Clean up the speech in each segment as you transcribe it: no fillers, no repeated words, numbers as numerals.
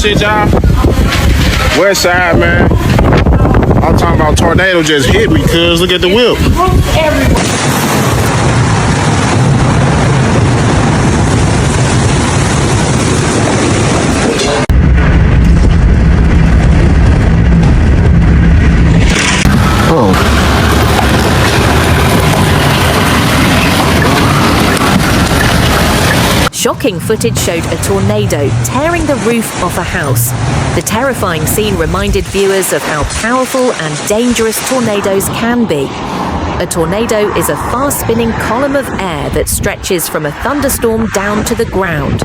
shit, y'all? West side, man. I'm talking about tornado just hit me, cuz. Look at the whip. Shocking footage showed a tornado tearing the roof off a house. The terrifying scene reminded viewers of how powerful and dangerous tornadoes can be. A tornado is a fast-spinning column of air that stretches from a thunderstorm down to the ground.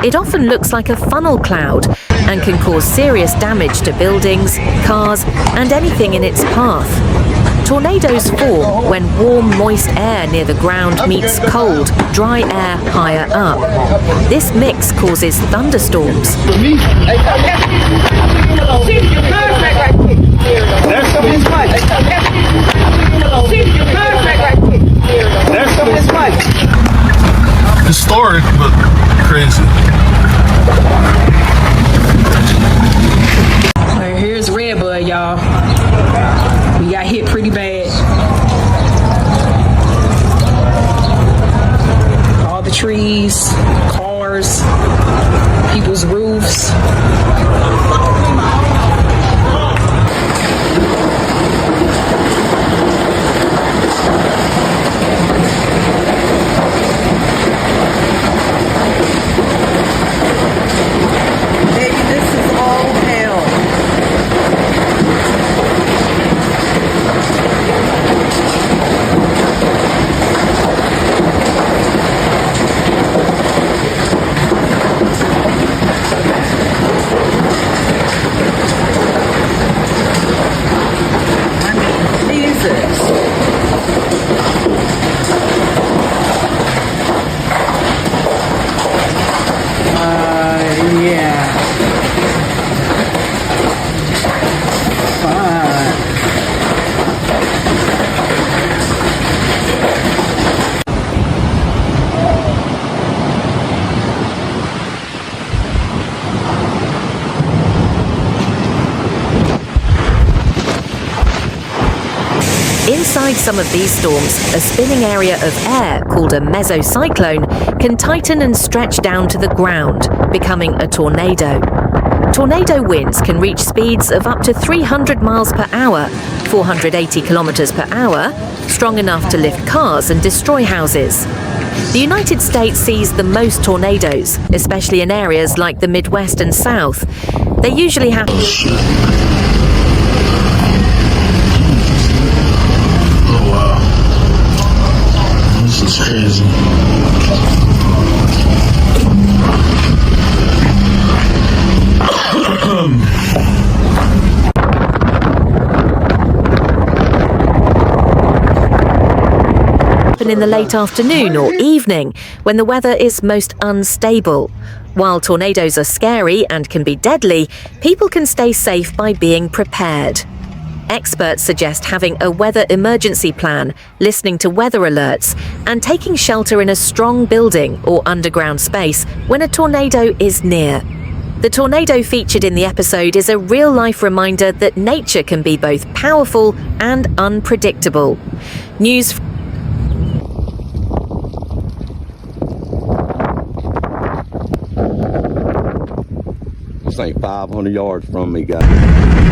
It often looks like a funnel cloud and can cause serious damage to buildings, cars, and anything in its path. Tornadoes form when warm, moist air near the ground meets cold, dry air higher up. This mix causes thunderstorms. Historic, but crazy. Alright, here's Redbud, y'all. We got hit pretty bad. All the trees, cars, people's roofs. Inside some of these storms, a spinning area of air called a mesocyclone can tighten and stretch down to the ground, becoming a tornado. Tornado winds can reach speeds of up to 300 miles per hour, 480 kilometers per hour, strong enough to lift cars and destroy houses. The United States sees the most tornadoes, especially in areas like the Midwest and South. They usually happen. This is crazy. In the late afternoon or evening, when the weather is most unstable. While tornadoes are scary and can be deadly, people can stay safe by being prepared. Experts suggest having a weather emergency plan, listening to weather alerts, and taking shelter in a strong building or underground space when a tornado is near. The tornado featured in the episode is a real-life reminder that nature can be both powerful and unpredictable. News. It's like 500 yards from me, guys.